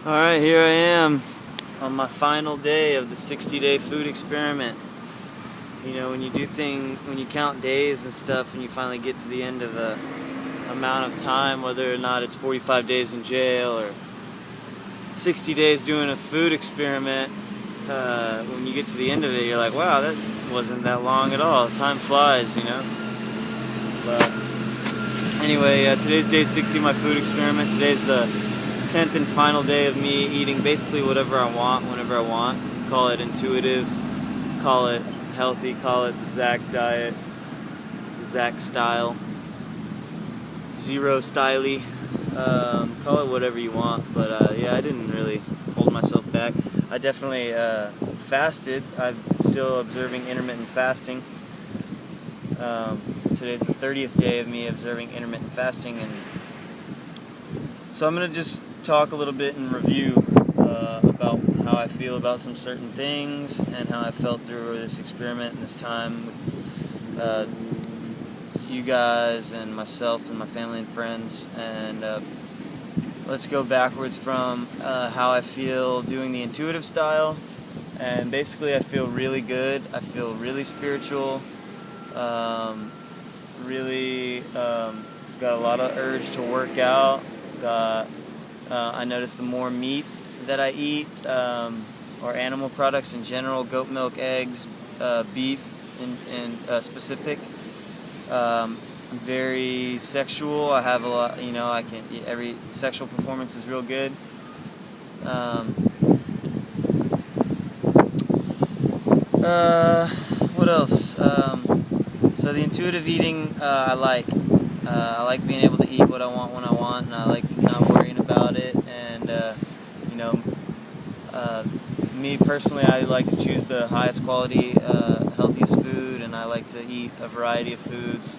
Alright, here I am on my final day of the 60-day food experiment. You know, when you count days and stuff and you finally get to the end of a amount of time, whether or not it's 45 days in jail or 60 days doing a food experiment, when you get to the end of it, you're like, wow, that wasn't that long at all. Time flies, you know. But anyway, today's day 60 of my food experiment. Today's the 10th and final day of me eating basically whatever I want, whenever I want. Call it intuitive, call it healthy, call it the Zach diet, the Zach style, zero Stylee. Call it whatever you want, but yeah, I didn't really hold myself back. I definitely fasted. I'm still observing intermittent fasting. Today's the 30th day of me observing intermittent fasting, and so I'm going to just talk a little bit and review about how I feel about some certain things and how I felt through this experiment and this time with you guys and myself and my family and friends. And let's go backwards from how I feel doing the intuitive style. And basically I feel really good. I feel really spiritual. Really got a lot of urge to work out. I notice the more meat that I eat, or animal products in general, goat milk, eggs, beef in specific. I'm very sexual. I have a lot, you know, every sexual performance is real good. What else? So the intuitive eating, I like being able to eat what I want when I want, and I like not worrying about it. And you know, me personally, I like to choose the highest quality, healthiest food, and I like to eat a variety of foods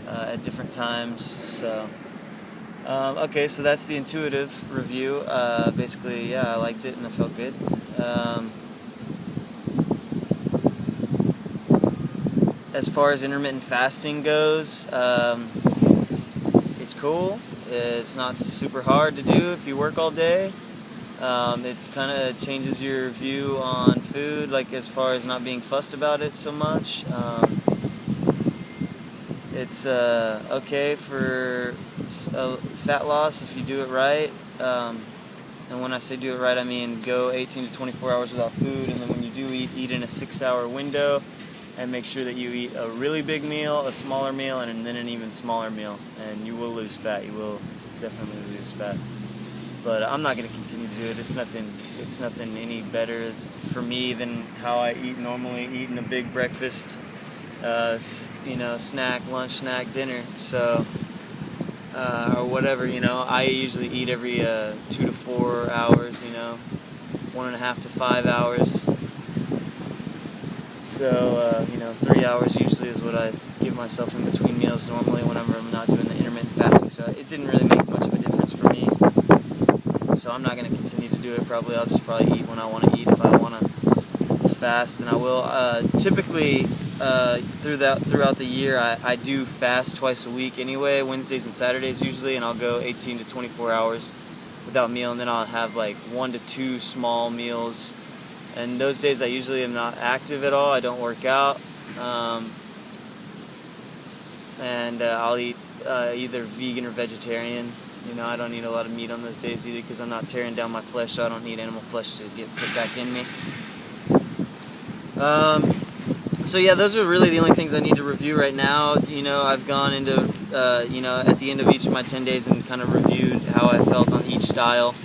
at different times. So okay, so that's the intuitive review. Basically, yeah, I liked it and I felt good. As far as intermittent fasting goes, it's cool. It's not super hard to do if you work all day. It kind of changes your view on food, like as far as not being fussed about it so much. It's okay for fat loss if you do it right. And when I say do it right, I mean go 18 to 24 hours without food, and then when you do eat in a 6-hour window. And make sure that you eat a really big meal, a smaller meal, and then an even smaller meal. And you will lose fat. You will definitely lose fat. But I'm not going to continue to do it. It's nothing any better for me than how I eat normally, eating a big breakfast, you know, snack, lunch, snack, dinner. So, or whatever, you know. I usually eat every 2 to 4 hours, you know, 1.5 to 5 hours. So, you know, 3 hours usually is what I give myself in between meals normally whenever I'm not doing the intermittent fasting. So it didn't really make much of a difference for me. So I'm not going to continue to do it probably. I'll just probably eat when I want to eat. If I want to fast, then I will. Typically, throughout the year, I do fast twice a week anyway, Wednesdays and Saturdays usually, and I'll go 18 to 24 hours without meal, and then I'll have like 1 to 2 small meals. And those days I usually am not active at all. I don't work out. And I'll eat either vegan or vegetarian. You know, I don't eat a lot of meat on those days either because I'm not tearing down my flesh, so I don't need animal flesh to get put back in me. So yeah, those are really the only things I need to review right now. You know, I've gone into, you know, at the end of each of my 10 days and kind of reviewed how I felt on each style.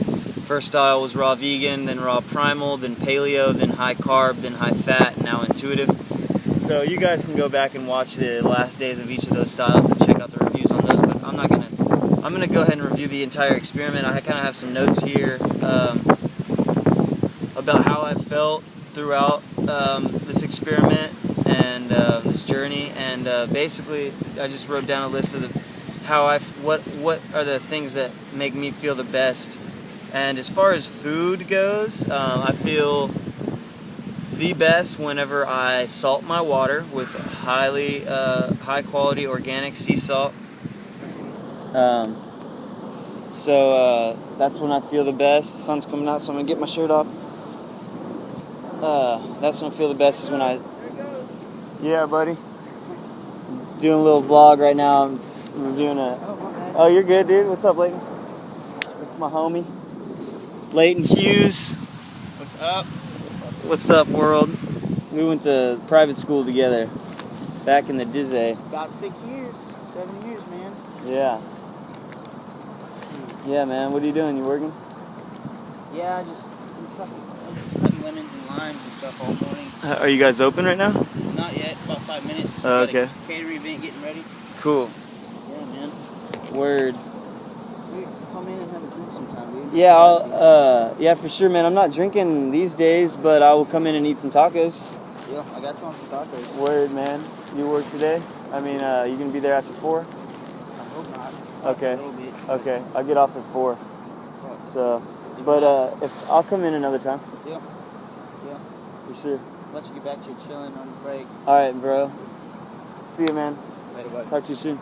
First style was raw vegan, then raw primal, then paleo, then high carb, then high fat, and now intuitive. So you guys can go back and watch the last days of each of those styles and check out the reviews on those, but I'm gonna go ahead and review the entire experiment. I kind of have some notes here about how I felt throughout this experiment and this journey, and basically I just wrote down a list of what are the things that make me feel the best. And as far as food goes, I feel the best whenever I salt my water with high quality organic sea salt. So that's when I feel the best. The sun's coming out, so I'm gonna get my shirt off. That's when I feel the best is when I... Yeah, buddy. Doing a little vlog right now. I'm doing a... Oh, you're good, dude. What's up, Leighton? That's my homie. Leighton Hughes. What's up? What's up, world? We went to private school together back in the Dizzy. About 6 years, 7 years, man. Yeah. Yeah, man. What are you doing? You working? Yeah, I'm just cutting lemons and limes and stuff all morning. Are you guys open right now? Not yet, about 5 minutes. Oh, okay. Got a catering event getting ready. Cool. Yeah, man. Word. We come in and have a drink sometime, dude. Yeah, yeah, for sure, man. I'm not drinking these days, but I will come in and eat some tacos. Yeah, I got you on some tacos. Word, man. You work today? I mean, you gonna be there after 4? I hope not. Okay. A little bit. Okay. I'll get off at 4. So, but if I'll come in another time. Yeah. Yeah. For sure. Let you get back to your chilling on the break. All right, bro. See you, man. Later, bud. Talk to you soon.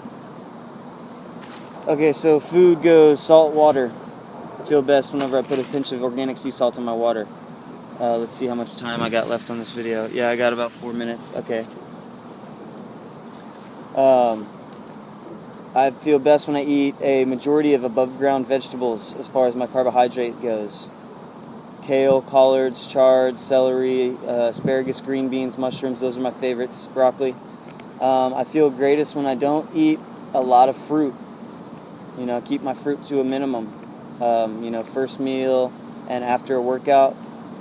Okay, so food goes salt water. I feel best whenever I put a pinch of organic sea salt in my water. Let's see how much time I got left on this video. Yeah, I got about 4 minutes. Okay. I feel best when I eat a majority of above ground vegetables as far as my carbohydrate goes. Kale, collards, chard, celery, asparagus, green beans, mushrooms, those are my favorites. Broccoli. I feel greatest when I don't eat a lot of fruit. You know, keep my fruit to a minimum. You know, first meal and after a workout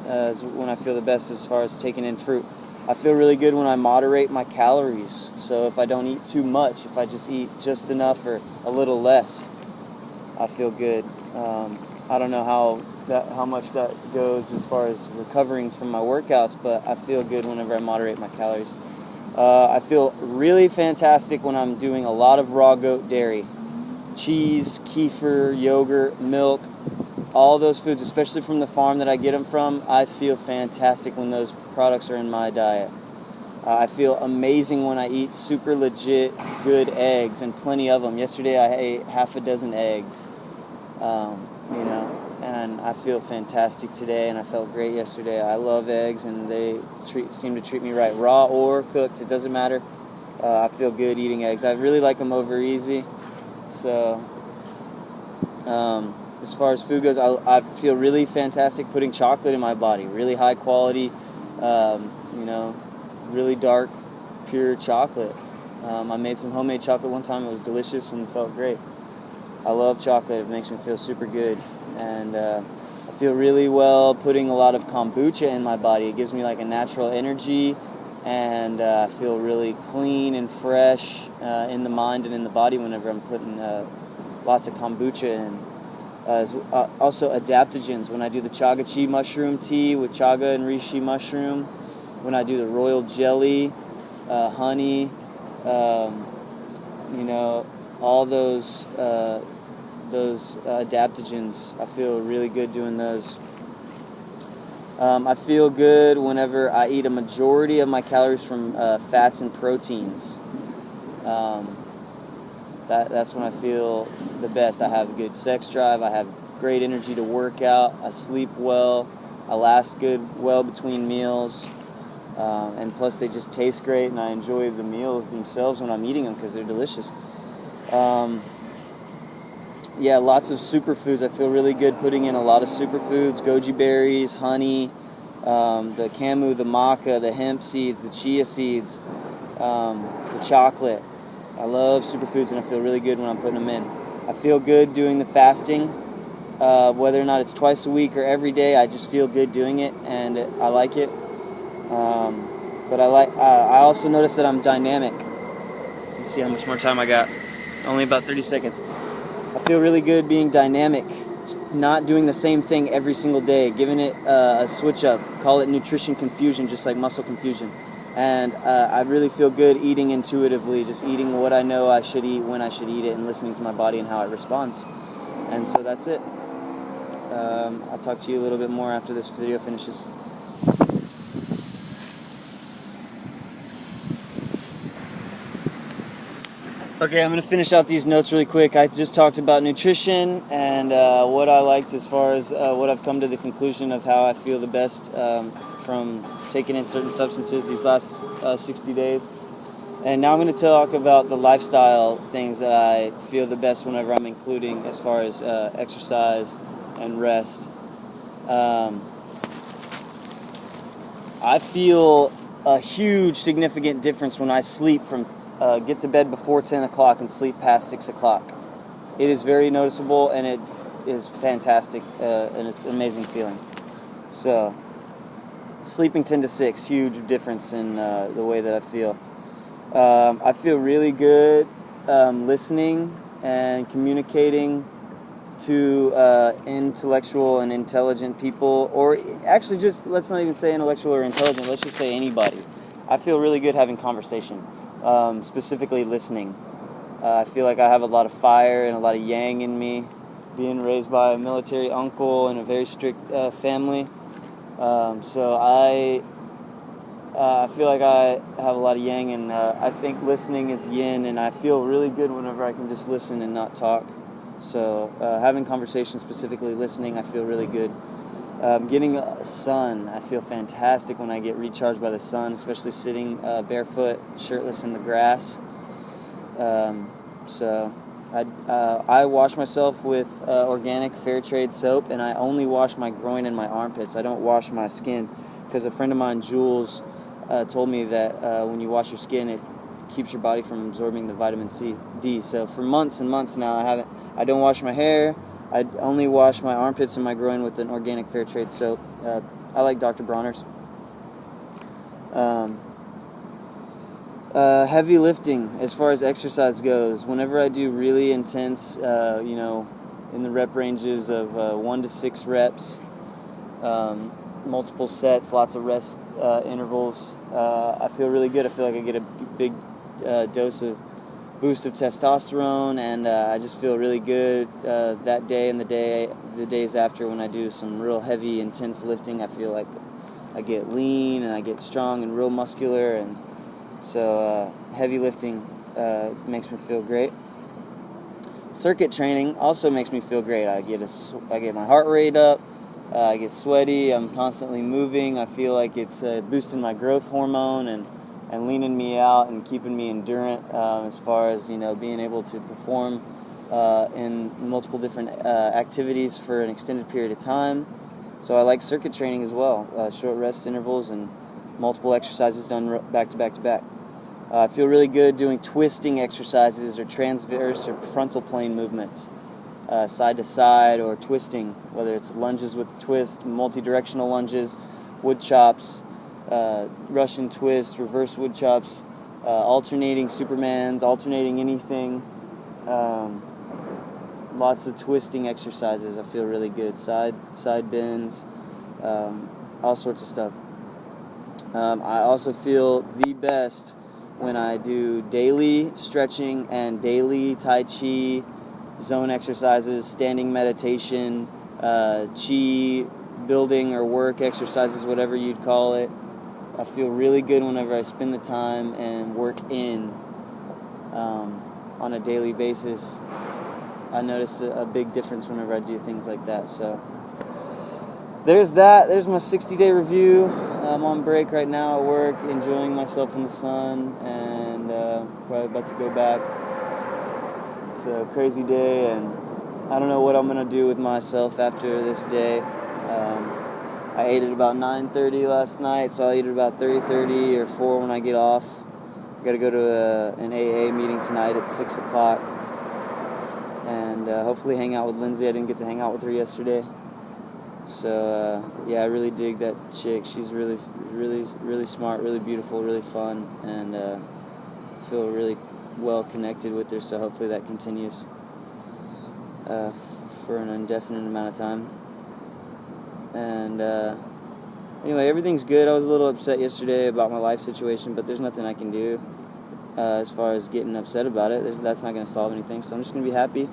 is when I feel the best as far as taking in fruit. I feel really good when I moderate my calories. So if I don't eat too much, if I just eat just enough or a little less, I feel good. I don't know how much that goes as far as recovering from my workouts, but I feel good whenever I moderate my calories. I feel really fantastic when I'm doing a lot of raw goat dairy. Cheese, kefir, yogurt, milk, all those foods, especially from the farm that I get them from, I feel fantastic when those products are in my diet. I feel amazing when I eat super legit good eggs, and plenty of them. Yesterday I ate half a dozen eggs, you know, and I feel fantastic today, and I felt great yesterday. I love eggs, and they seem to treat me right, raw or cooked, it doesn't matter. I feel good eating eggs. I really like them over easy. So, as far as food goes, I feel really fantastic putting chocolate in my body. Really high quality, you know, really dark, pure chocolate. I made some homemade chocolate one time. It was delicious and felt great. I love chocolate. It makes me feel super good. And I feel really well putting a lot of kombucha in my body. It gives me like a natural energy, and I feel really clean and fresh in the mind and in the body whenever I'm putting lots of kombucha in. Also adaptogens, when I do the chaga chi mushroom tea with chaga and reishi mushroom, when I do the royal jelly, honey, you know, all those adaptogens, I feel really good doing those. I feel good whenever I eat a majority of my calories from fats and proteins. That's when I feel the best. I have a good sex drive. I have great energy to work out. I sleep well. I last well between meals. And plus they just taste great, and I enjoy the meals themselves when I'm eating them because they're delicious. Yeah, lots of superfoods. I feel really good putting in a lot of superfoods. Goji berries, honey, the camu, the maca, the hemp seeds, the chia seeds, the chocolate. I love superfoods, and I feel really good when I'm putting them in. I feel good doing the fasting. Whether or not it's twice a week or every day, I just feel good doing it, and I like it. But I also notice that I'm dynamic. Let's see how much more time I got. Only about 30 seconds. I feel really good being dynamic, not doing the same thing every single day, giving it a switch up. Call it nutrition confusion, just like muscle confusion. And I really feel good eating intuitively, just eating what I know I should eat, when I should eat it, and listening to my body and how it responds. And so that's it. I'll talk to you a little bit more after this video finishes. Okay, I'm going to finish out these notes really quick. I just talked about nutrition and what I liked as far as what I've come to the conclusion of how I feel the best from taking in certain substances these last 60 days. And now I'm going to talk about the lifestyle things that I feel the best whenever I'm including as far as exercise and rest. I feel a huge significant difference when I sleep from get to bed before 10 o'clock and sleep past 6 o'clock. It is very noticeable, and it is fantastic, and it's an amazing feeling. So, sleeping 10 to 6, huge difference in the way that I feel. I feel really good listening and communicating to intellectual and intelligent people, or actually just, let's not even say intellectual or intelligent, let's just say anybody. I feel really good having conversation. Specifically listening. I feel like I have a lot of fire and a lot of yang in me, being raised by a military uncle in a very strict family. So I feel like I have a lot of yang, and I think listening is yin, and I feel really good whenever I can just listen and not talk. So having conversation, specifically listening, I feel really good. Getting sun, I feel fantastic when I get recharged by the sun, especially sitting barefoot, shirtless in the grass. So I wash myself with organic fair trade soap, and I only wash my groin and my armpits. I don't wash my skin, because a friend of mine, Jules, told me that when you wash your skin, it keeps your body from absorbing the vitamin D. So for months and months now, I don't wash my hair. I only wash my armpits and my groin with an organic fair trade soap. I like Dr. Bronner's. Heavy lifting, as far as exercise goes, whenever I do really intense, in the rep ranges of 1 to 6 reps, multiple sets, lots of rest intervals, I feel really good. I feel like I get a big boost of testosterone, and I just feel really good that day and the days after when I do some real heavy, intense lifting. I feel like I get lean and I get strong and real muscular, and so heavy lifting makes me feel great. Circuit training also makes me feel great. I get my heart rate up, I get sweaty, I'm constantly moving. I feel like it's boosting my growth hormone and leaning me out and keeping me endurant as far as being able to perform in multiple different activities for an extended period of time. So I like circuit training as well, short rest intervals and multiple exercises done back to back to back. I feel really good doing twisting exercises or transverse or frontal plane movements, side to side or twisting, whether it's lunges with a twist, multi-directional lunges, wood chops, Russian twists, reverse wood chops, alternating Supermans, alternating anything, lots of twisting exercises. I feel really good. Side bends, all sorts of stuff. I also feel the best when I do daily stretching and daily Tai Chi zone exercises, standing meditation, Chi building or work exercises, whatever you'd call it. I feel really good whenever I spend the time and work in on a daily basis. I notice a big difference whenever I do things like that. So there's that. There's my 60-day review. I'm on break right now at work, enjoying myself in the sun, and probably about to go back. It's a crazy day, and I don't know what I'm going to do with myself after this day. I ate at about 9:30 last night, so I'll eat at about 3:30 or 4 when I get off. I got to go to an AA meeting tonight at 6 o'clock, and hopefully hang out with Lindsay. I didn't get to hang out with her yesterday. So, yeah, I really dig that chick. She's really, really, really smart, really beautiful, really fun, and feel really well connected with her, so hopefully that continues for an indefinite amount of time. And anyway, everything's good. I was a little upset yesterday about my life situation, but there's nothing I can do as far as getting upset about it. That's not going to solve anything, so I'm just going to be happy.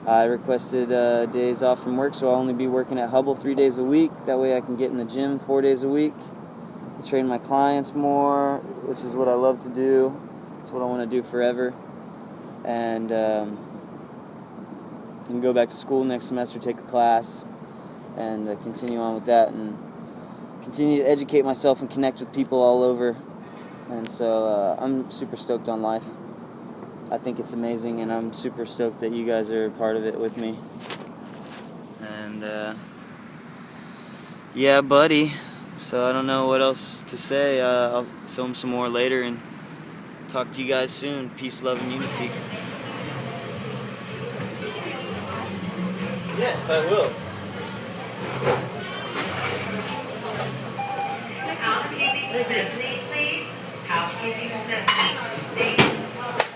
I requested days off from work, so I'll only be working at Hubble 3 days a week. That way I can get in the gym 4 days a week, train my clients more, which is what I love to do. It's what I want to do forever. and can go back to school next semester, take a class, and continue on with that, and continue to educate myself and connect with people all over. And so I'm super stoked on life. I think it's amazing, and I'm super stoked that you guys are a part of it with me. And yeah, buddy. So I don't know what else to say. I'll film some more later and talk to you guys soon. Peace, love, and unity. Yes, I will.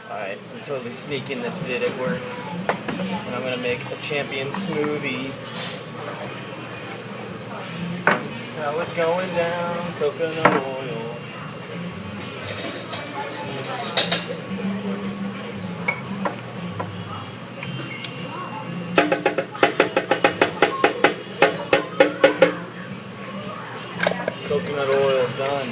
Alright, I'm totally sneaking this vid at work. And I'm going to make a champion smoothie. This is how it's going down, coconut oil. Coconut oil done.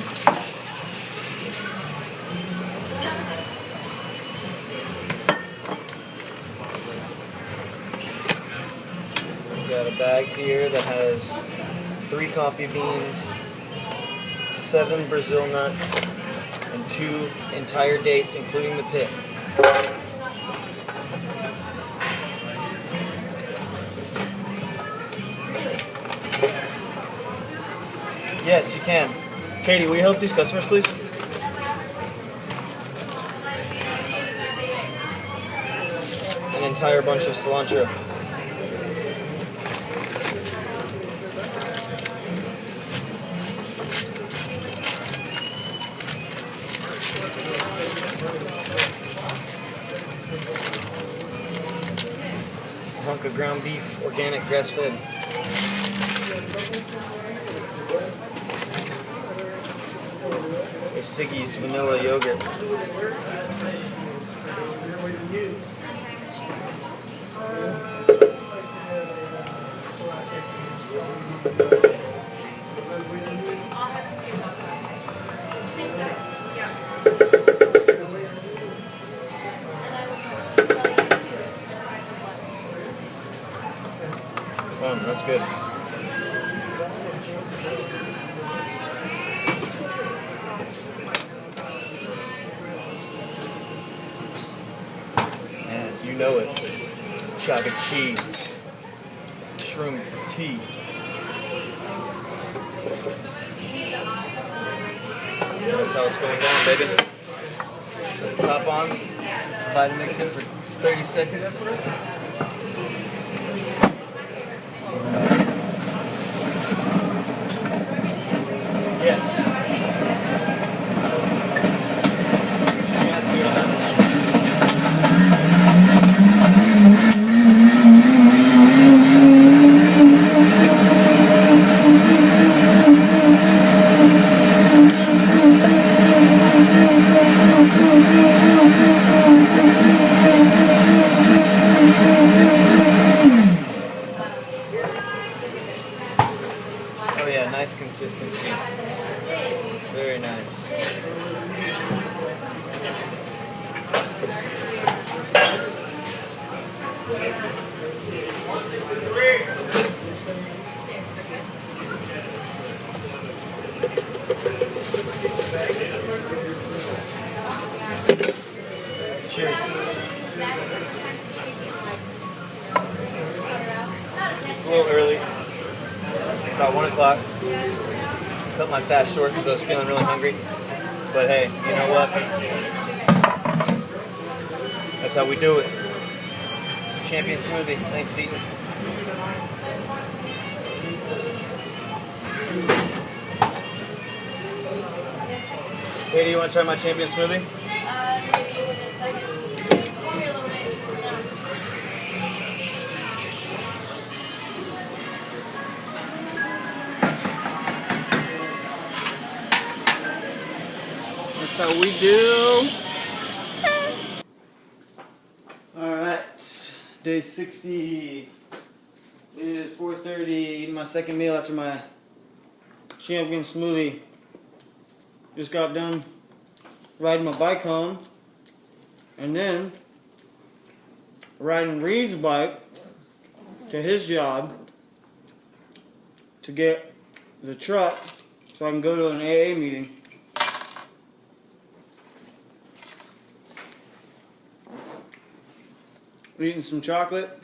Got a bag here that has 3 coffee beans, 7 Brazil nuts, and 2 entire dates, including the pit. Yes, you can. Katie, will you help these customers, please? An entire bunch of cilantro. A hunk of ground beef, organic, grass-fed. There's Siggy's vanilla yogurt. That's good. And you know it. Chaga cheese. Shroom tea. That's how it's going down, baby. Put the top on. Vitamix it for 30 seconds. Yes. Oh yeah, nice consistency. Very nice. Cheers. It's a little early. About 1 o'clock. Cut my fast short because I was feeling really hungry. But hey, you know what? That's how we do it. Champion smoothie. Thanks, Seaton. Katie, you want to try my champion smoothie? That's how we do. Alright, day 60 is 4:30, eating my second meal after my champion smoothie. Just got done riding my bike home, and then riding Reed's bike to his job to get the truck so I can go to an AA meeting. Eating some chocolate.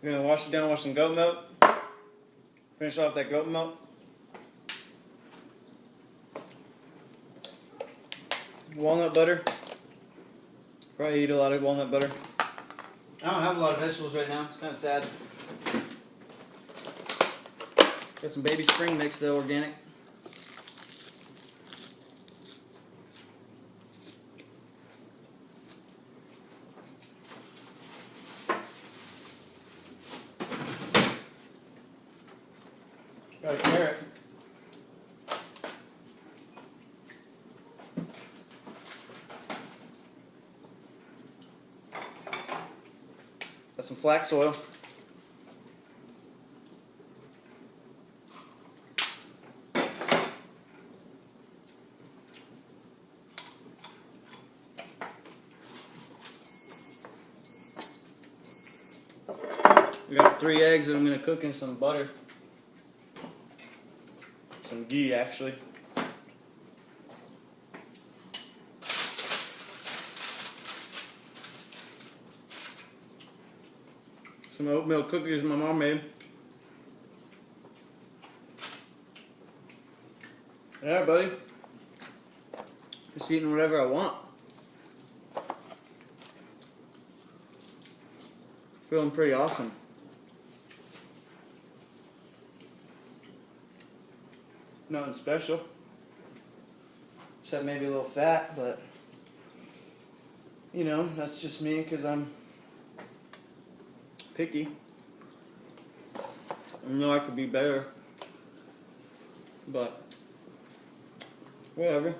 We're gonna wash it down with some goat milk. Finish off that goat milk. Walnut butter. Probably eat a lot of walnut butter. I don't have a lot of vegetables right now. It's kind of sad. Got some baby spring mix though, organic. Got a carrot. Got some flax oil. We got 3 eggs that I'm going to cook in some butter. Some ghee, actually. Some oatmeal cookies my mom made. Yeah, buddy. Just eating whatever I want. Feeling pretty awesome. Nothing special. Except maybe a little fat, but you know, that's just me because I'm picky. I know I could be better, but whatever.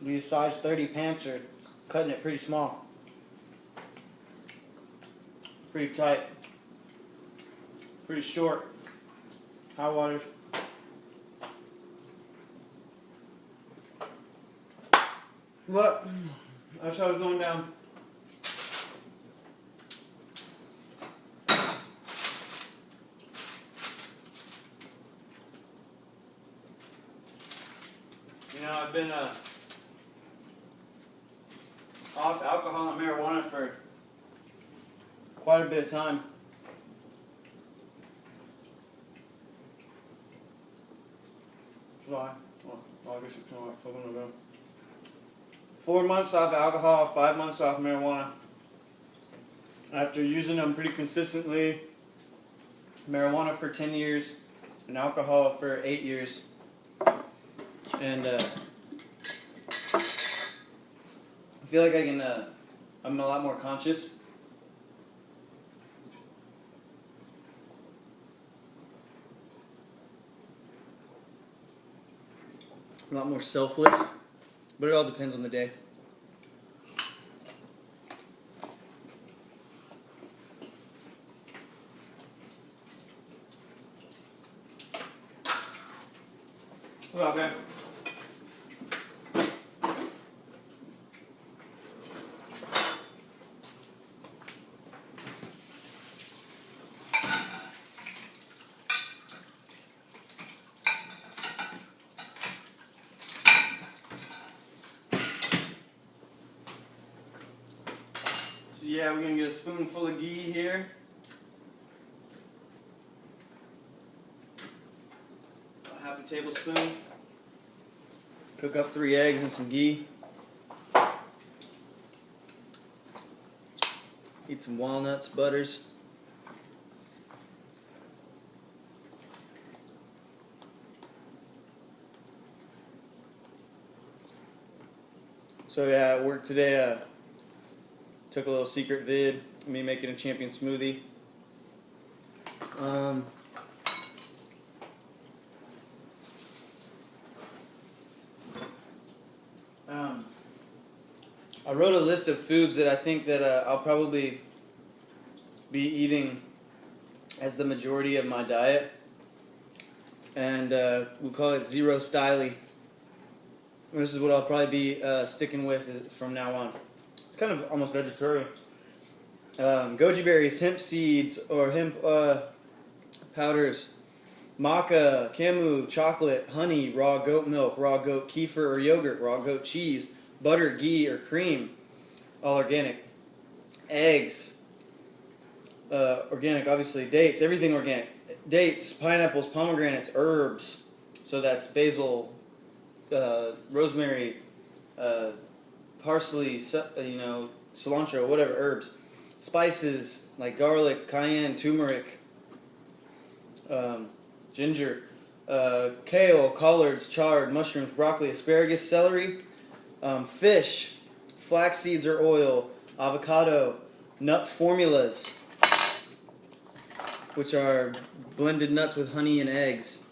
These size 30 pants are cutting it pretty small. Pretty tight. Pretty short. High waters. But that's how it's going down. You know, I've been off alcohol and marijuana for quite a bit of time. July. August, September, October, November. 4 months off alcohol, 5 months off marijuana. After using them pretty consistently, marijuana for 10 years and alcohol for 8 years. And I feel like I'm a lot more conscious. A lot more selfless, but it all depends on the day. What up, man? So yeah, we're gonna get a spoonful of ghee here. About half a tablespoon. Cook up 3 eggs and some ghee. Eat some walnuts, butters. So yeah, at work today, took a little secret vid of me making a champion smoothie. I wrote a list of foods that I think that I'll probably be eating as the majority of my diet, and we'll call it zero Stylee. This is what I'll probably be sticking with from now on. It's kind of almost vegetarian. Goji berries, hemp seeds, or hemp powders, maca, camu, chocolate, honey, raw goat milk, raw goat kefir or yogurt, raw goat cheese, butter, ghee, or cream, all organic. Eggs, organic, obviously. Dates, everything organic. Dates, pineapples, pomegranates, herbs. So that's basil, rosemary, parsley, cilantro, whatever, herbs. Spices like garlic, cayenne, turmeric, ginger, kale, collards, chard, mushrooms, broccoli, asparagus, celery, fish, flax seeds or oil, avocado, nut formulas, which are blended nuts with honey and eggs,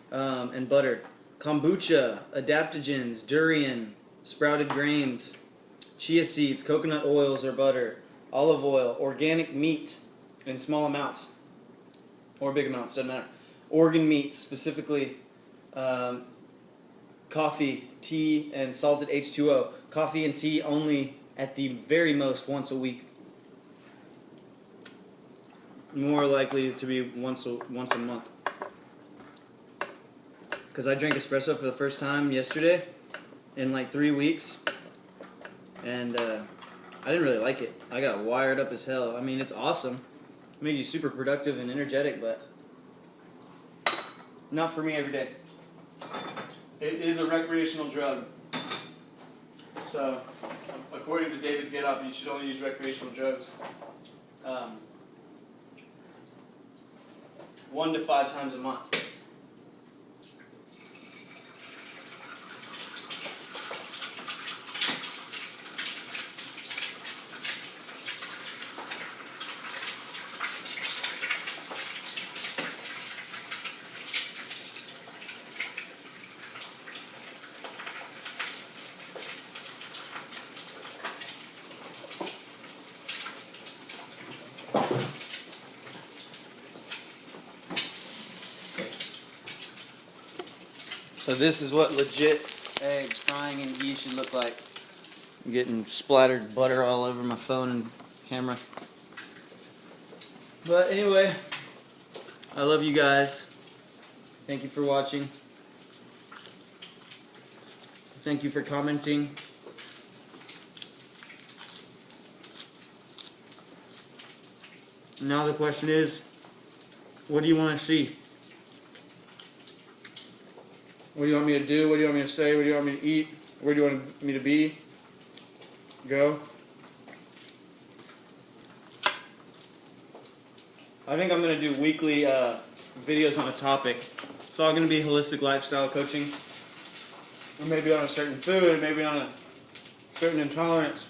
and butter, kombucha, adaptogens, durian, sprouted grains, chia seeds, coconut oils or butter, olive oil, organic meat in small amounts or big amounts, doesn't matter. Organ meats, specifically coffee, tea, and salted H2O. Coffee and tea only at the very most once a week. More likely to be once a month. Because I drank espresso for the first time yesterday in like 3 weeks, and I didn't really like it. I got wired up as hell. I mean, it's awesome. It makes you super productive and energetic, but not for me every day. It is a recreational drug. So, according to David Gettoff, you should only use recreational drugs 1 to 5 times a month. So this is what legit eggs frying in ghee should look like. I'm getting splattered butter all over my phone and camera. But anyway, I love you guys. Thank you for watching. Thank you for commenting. Now the question is, what do you want to see? What do you want me to do? What do you want me to say? What do you want me to eat? Where do you want me to be? Go? I think I'm going to do weekly videos on a topic. It's all going to be holistic lifestyle coaching. Or maybe on a certain food, maybe on a certain intolerance,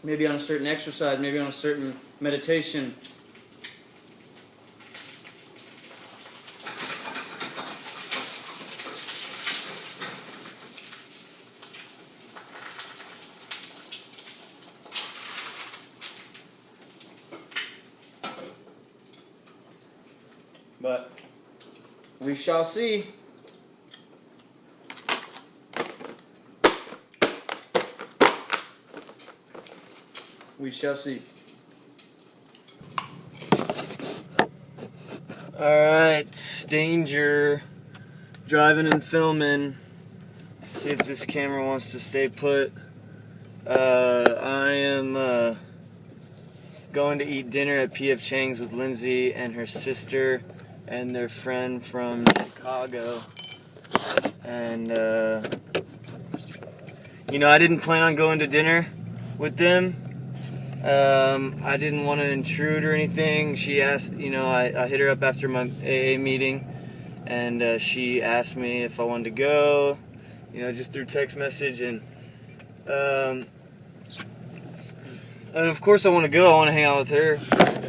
maybe on a certain exercise, maybe on a certain meditation. But we shall see. We shall see. Alright, danger. Driving and filming. See if this camera wants to stay put. I am going to eat dinner at P.F. Chang's with Lindsay and her sister and their friend from Chicago. And, I didn't plan on going to dinner with them. I didn't want to intrude or anything. She asked, I hit her up after my AA meeting, and she asked me if I wanted to go, just through text message, and of course I want to go. I want to hang out with her,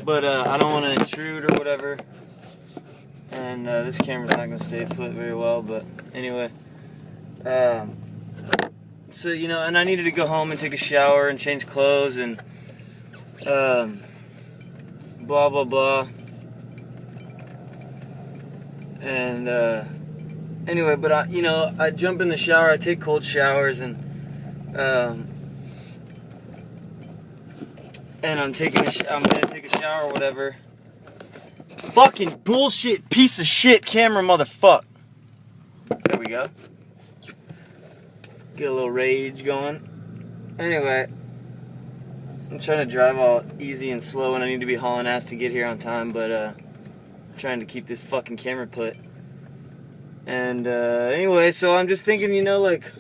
but I don't want to intrude or whatever. And this camera's not going to stay put very well, but anyway. So, and I needed to go home and take a shower and change clothes and blah, blah, blah. And anyway, but I jump in the shower. I take cold showers, and I'm gonna take a shower or whatever. Fucking bullshit piece of shit camera motherfucker. There we go. Get a little rage going. Anyway, I'm trying to drive all easy and slow, and I need to be hauling ass to get here on time, but trying to keep this fucking camera put. And anyway, so I'm just thinking, like,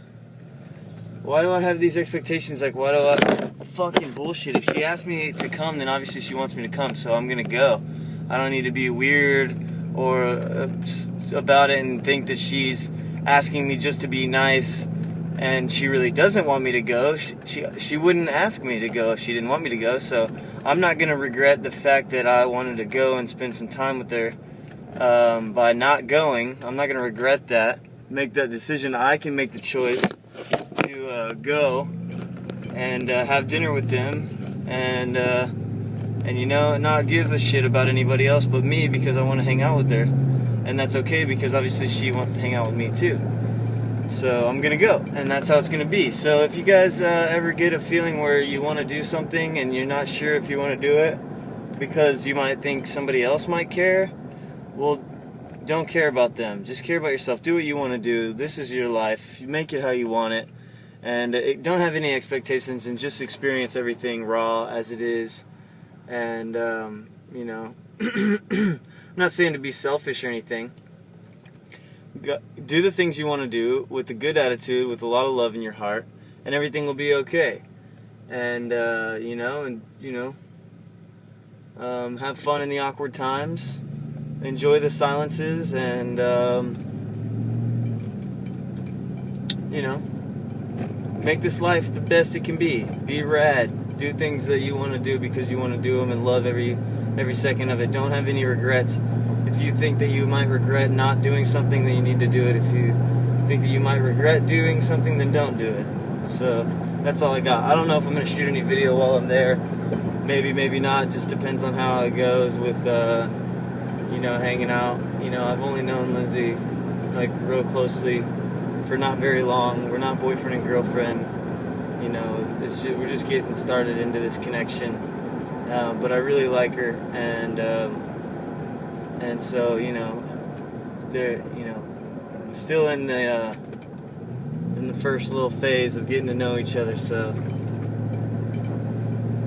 why do I have these expectations? Like, why do I fucking bullshit? If she asks me to come, then obviously she wants me to come, so I'm gonna go. I don't need to be weird or about it and think that she's asking me just to be nice, and she really doesn't want me to go. She wouldn't ask me to go if she didn't want me to go, so I'm not gonna regret the fact that I wanted to go and spend some time with her by not going. I'm not gonna regret that. Make that decision. I can make the choice to go and have dinner with them and not give a shit about anybody else but me, because I want to hang out with her, and that's okay because obviously she wants to hang out with me too. So I'm gonna go, and that's how it's gonna be. So if you guys ever get a feeling where you want to do something and you're not sure if you want to do it because you might think somebody else might care, well, don't care about them. Just care about yourself. Do what you want to do. This is your life. You make it how you want it, and don't have any expectations, and just experience everything raw as it is. And I'm not saying to be selfish or anything. Do the things you want to do with a good attitude, with a lot of love in your heart, and everything will be okay. And have fun in the awkward times. Enjoy the silences, and make this life the best it can be. Be rad. Do things that you want to do because you want to do them, and love every second of it. Don't have any regrets. If you think that you might regret not doing something, then you need to do it. If you think that you might regret doing something, then don't do it. So that's all I got. I don't know if I'm going to shoot any video while I'm there. Maybe, maybe not. Just depends on how it goes with hanging out. I've only known Lindsay like real closely for not very long. We're not boyfriend and girlfriend. We're just getting started into this connection. But I really like her, and so they're still in the first little phase of getting to know each other. So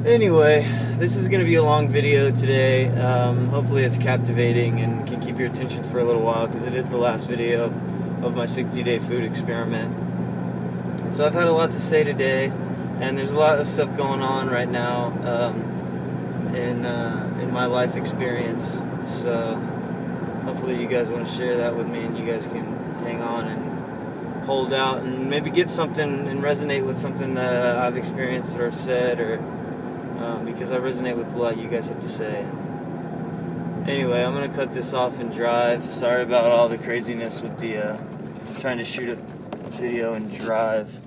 anyway, this is going to be a long video today. Hopefully it's captivating and can keep your attention for a little while, because it is the last video of my 60-day food experiment. And so I've had a lot to say today, and there's a lot of stuff going on right now in my life experience. So hopefully you guys want to share that with me, and you guys can hang on and hold out and maybe get something and resonate with something that I've experienced or said, or because I resonate with a lot you guys have to say. Anyway, I'm going to cut this off and drive. Sorry about all the craziness with the trying to shoot a video and drive.